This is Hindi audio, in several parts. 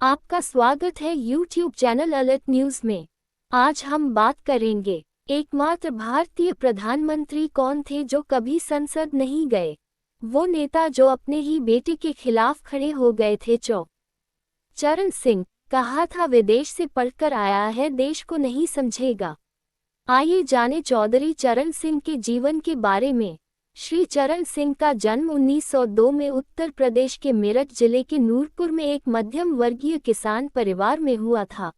आपका स्वागत है YouTube चैनल अलर्ट न्यूज में। आज हम बात करेंगे एकमात्र भारतीय प्रधानमंत्री कौन थे जो कभी संसद नहीं गए। वो नेता जो अपने ही बेटे के खिलाफ खड़े हो गए थे। चरण सिंह। कहा था विदेश से पढ़कर आया है, देश को नहीं समझेगा। आइए जाने चौधरी चरण सिंह के जीवन के बारे में। श्री चरण सिंह का जन्म 1902 में उत्तर प्रदेश के मेरठ जिले के नूरपुर में एक मध्यम वर्गीय किसान परिवार में हुआ था।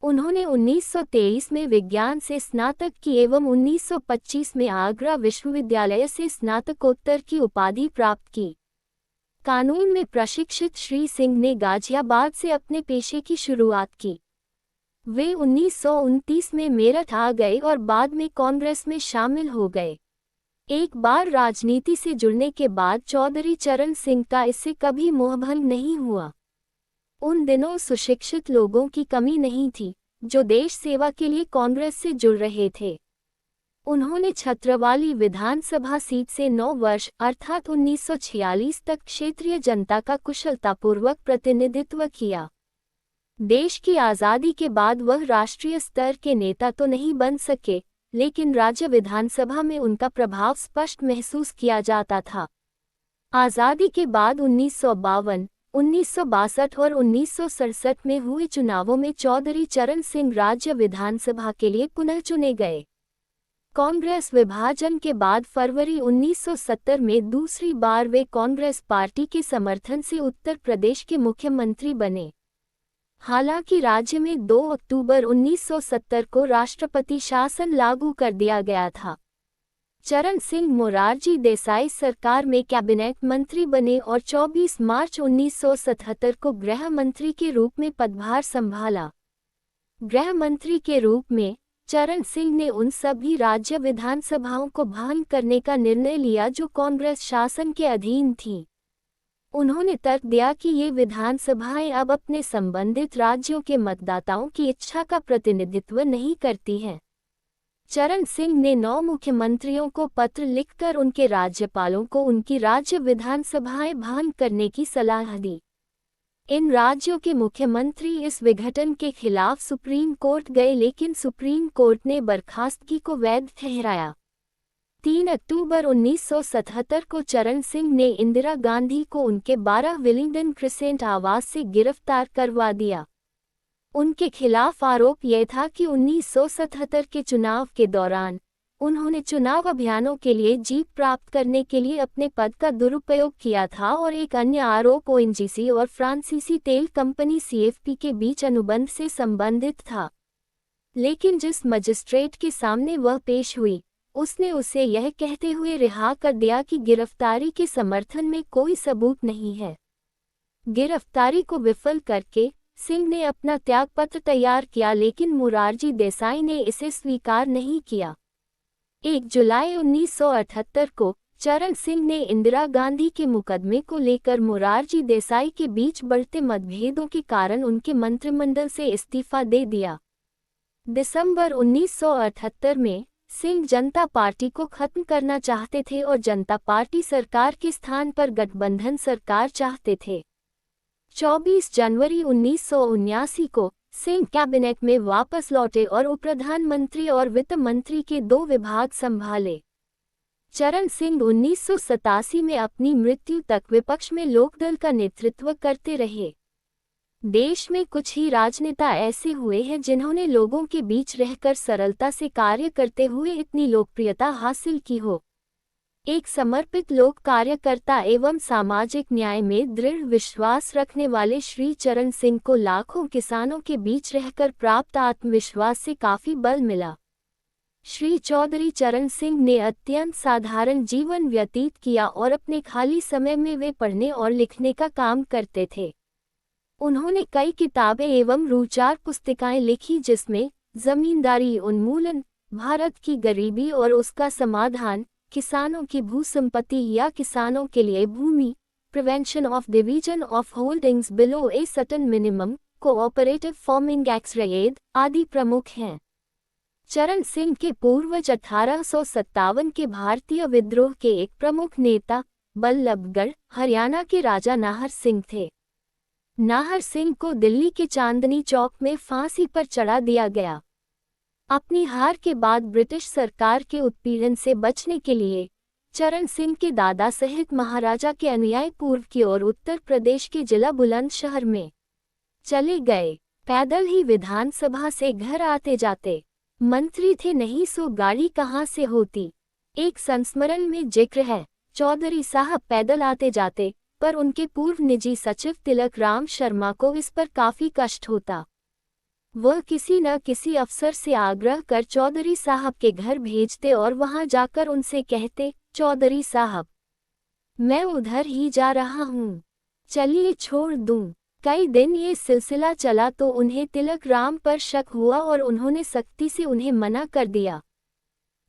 उन्होंने 1923 में विज्ञान से स्नातक की एवं 1925 में आगरा विश्वविद्यालय से स्नातकोत्तर की उपाधि प्राप्त की। कानून में प्रशिक्षित श्री सिंह ने गाजियाबाद से अपने पेशे की शुरुआत की। वे 1929 में मेरठ आ गए और बाद में कांग्रेस में शामिल हो गए। एक बार राजनीति से जुड़ने के बाद चौधरी चरण सिंह का इससे कभी मोहभंग नहीं हुआ। उन दिनों सुशिक्षित लोगों की कमी नहीं थी जो देश सेवा के लिए कांग्रेस से जुड़ रहे थे। उन्होंने छत्रवाली विधानसभा सीट से 9 वर्ष अर्थात 1946 तक क्षेत्रीय जनता का कुशलतापूर्वक प्रतिनिधित्व किया। देश की आज़ादी के बाद वह राष्ट्रीय स्तर के नेता तो नहीं बन सके, लेकिन राज्य विधानसभा में उनका प्रभाव स्पष्ट महसूस किया जाता था। आज़ादी के बाद 1952, 1962 और 1967 में हुए चुनावों में चौधरी चरण सिंह राज्य विधानसभा के लिए पुनः चुने गए। कांग्रेस विभाजन के बाद फरवरी 1970 में दूसरी बार वे कांग्रेस पार्टी के समर्थन से उत्तर प्रदेश के मुख्यमंत्री बने। हालांकि राज्य में 2 अक्टूबर 1970 को राष्ट्रपति शासन लागू कर दिया गया था। चरण सिंह मोरारजी देसाई सरकार में कैबिनेट मंत्री बने और 24 मार्च 1977 को गृह मंत्री के रूप में पदभार संभाला। गृह मंत्री के रूप में चरण सिंह ने उन सभी राज्य विधानसभाओं को भंग करने का निर्णय लिया जो कांग्रेस शासन के अधीन थीं। उन्होंने तर्क दिया कि ये विधानसभाएं अब अपने संबंधित राज्यों के मतदाताओं की इच्छा का प्रतिनिधित्व नहीं करती हैं। चरण सिंह ने 9 मुख्यमंत्रियों को पत्र लिखकर उनके राज्यपालों को उनकी राज्य विधानसभाएं भंग करने की सलाह दी। इन राज्यों के मुख्यमंत्री इस विघटन के खिलाफ सुप्रीम कोर्ट गए, लेकिन सुप्रीम कोर्ट ने बर्खास्तगी को वैध ठहराया। 3 अक्टूबर 1977 को चरण सिंह ने इंदिरा गांधी को उनके 12 विलिंगडन क्रिसेंट आवास से गिरफ्तार करवा दिया। उनके खिलाफ आरोप यह था कि 1977 के चुनाव के दौरान उन्होंने चुनाव अभियानों के लिए जीत प्राप्त करने के लिए अपने पद का दुरुपयोग किया था, और एक अन्य आरोप ओएनजीसी और फ्रांसीसी तेल कंपनी सीएफपी के बीच अनुबंध से संबंधित था। लेकिन जिस मजिस्ट्रेट के सामने वह पेश हुई, उसने उसे यह कहते हुए रिहा कर दिया कि गिरफ्तारी के समर्थन में कोई सबूत नहीं है। गिरफ्तारी को विफल करके सिंह ने अपना त्यागपत्र तैयार किया, लेकिन मोरारजी देसाई ने इसे स्वीकार नहीं किया। 1 जुलाई 1978 को चरण सिंह ने इंदिरा गांधी के मुकदमे को लेकर मोरारजी देसाई के बीच बढ़ते मतभेदों के कारण उनके मंत्रिमंडल से इस्तीफा दे दिया। दिसंबर 1978 में सिंह जनता पार्टी को खत्म करना चाहते थे और जनता पार्टी सरकार के स्थान पर गठबंधन सरकार चाहते थे। 24 जनवरी 1979 को सिंह कैबिनेट में वापस लौटे और उपप्रधानमंत्री और वित्त मंत्री के 2 विभाग संभाले। चरण सिंह 1987 में अपनी मृत्यु तक विपक्ष में लोकदल का नेतृत्व करते रहे। देश में कुछ ही राजनेता ऐसे हुए हैं जिन्होंने लोगों के बीच रहकर सरलता से कार्य करते हुए इतनी लोकप्रियता हासिल की हो। एक समर्पित लोक कार्यकर्ता एवं सामाजिक न्याय में दृढ़ विश्वास रखने वाले श्री चरण सिंह को लाखों किसानों के बीच रहकर प्राप्त आत्मविश्वास से काफी बल मिला। श्री चौधरी चरण सिंह ने अत्यंत साधारण जीवन व्यतीत किया और अपने खाली समय में वे पढ़ने और लिखने का काम करते थे। उन्होंने कई किताबें एवं रूचार पुस्तिकाएं लिखी, जिसमें जमींदारी उन्मूलन, भारत की गरीबी और उसका समाधान, किसानों की भूसंपत्ति या किसानों के लिए भूमि, prevention of division of holdings below a certain minimum, cooperative farming act आदि प्रमुख हैं। चरण सिंह के पूर्वज 1857 के भारतीय विद्रोह के एक प्रमुख नेता बल्लभगढ़, हरियाणा के राजा नाहर सिंह थे। नाहर सिंह को दिल्ली के चांदनी चौक में फांसी पर चढ़ा दिया गया। अपनी हार के बाद ब्रिटिश सरकार के उत्पीड़न से बचने के लिए चरण सिंह के दादा सहित महाराजा के अनुयायी पूर्व की ओर उत्तर प्रदेश के जिला बुलंदशहर में चले गए। पैदल ही विधानसभा से घर आते जाते। मंत्री थे नहीं सो गाड़ी कहाँ से होती। एक संस्मरण में जिक्र है, चौधरी साहब पैदल आते जाते, पर उनके पूर्व निजी सचिव तिलक राम शर्मा को इस पर काफी कष्ट होता। वह किसी न किसी अफसर से आग्रह कर चौधरी साहब के घर भेजते और वहां जाकर उनसे कहते, चौधरी साहब मैं उधर ही जा रहा हूँ, चलिए छोड़ दूं। कई दिन ये सिलसिला चला तो उन्हें तिलक राम पर शक हुआ और उन्होंने सख्ती से उन्हें मना कर दिया।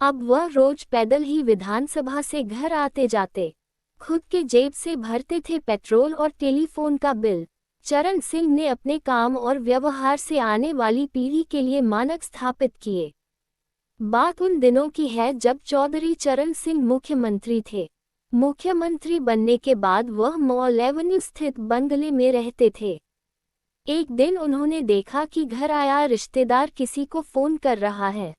अब वह रोज पैदल ही विधानसभा से घर आते जाते, खुद के जेब से भरते थे पेट्रोल और टेलीफोन का बिल। चरण सिंह ने अपने काम और व्यवहार से आने वाली पीढ़ी के लिए मानक स्थापित किए। बात उन दिनों की है जब चौधरी चरण सिंह मुख्यमंत्री थे। मुख्यमंत्री बनने के बाद वह मॉल एवेन्यू स्थित बंगले में रहते थे। एक दिन उन्होंने देखा कि घर आया रिश्तेदार किसी को फोन कर रहा है।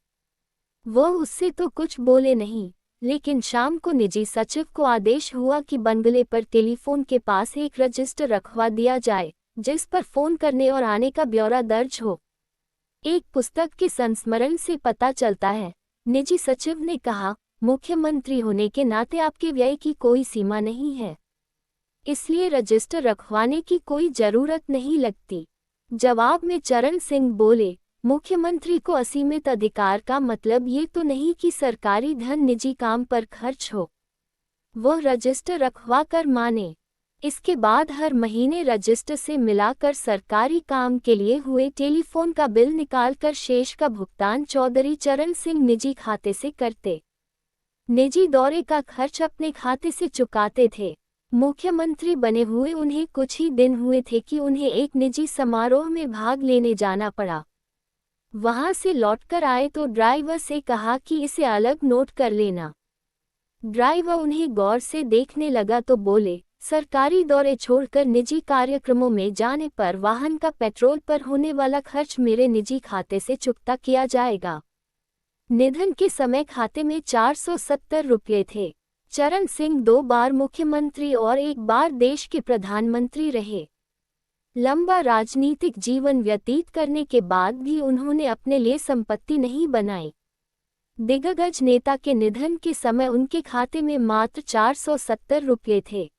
वह उससे तो कुछ बोले नहीं, लेकिन शाम को निजी सचिव को आदेश हुआ कि बंगले पर टेलीफोन के पास एक रजिस्टर रखवा दिया जाए, जिस पर फोन करने और आने का ब्यौरा दर्ज हो। एक पुस्तक के संस्मरण से पता चलता है, निजी सचिव ने कहा, मुख्यमंत्री होने के नाते आपके व्यय की कोई सीमा नहीं है, इसलिए रजिस्टर रखवाने की कोई जरूरत नहीं लगती। जवाब में चरण सिंह बोले, मुख्यमंत्री को असीमित अधिकार का मतलब ये तो नहीं कि सरकारी धन निजी काम पर खर्च हो, वह रजिस्टर रखवा कर माने। इसके बाद हर महीने रजिस्टर से मिलाकर सरकारी काम के लिए हुए टेलीफोन का बिल निकालकर शेष का भुगतान चौधरी चरण सिंह निजी खाते से करते। निजी दौरे का खर्च अपने खाते से चुकाते थे। मुख्यमंत्री बने हुए उन्हें कुछ ही दिन हुए थे कि उन्हें एक निजी समारोह में भाग लेने जाना पड़ा। वहां से लौटकर आए तो ड्राइवर से कहा कि इसे अलग नोट कर लेना। ड्राइवर उन्हें गौर से देखने लगा तो बोले, सरकारी दौरे छोड़कर निजी कार्यक्रमों में जाने पर वाहन का पेट्रोल पर होने वाला खर्च मेरे निजी खाते से चुकता किया जाएगा। निधन के समय खाते में 470 रुपये थे। चरण सिंह 2 बार मुख्यमंत्री और 1 बार देश के प्रधानमंत्री रहे। लंबा राजनीतिक जीवन व्यतीत करने के बाद भी उन्होंने अपने लिए संपत्ति नहीं बनाई। दिग्गज नेता के निधन के समय उनके खाते में मात्र 470 रुपये थे।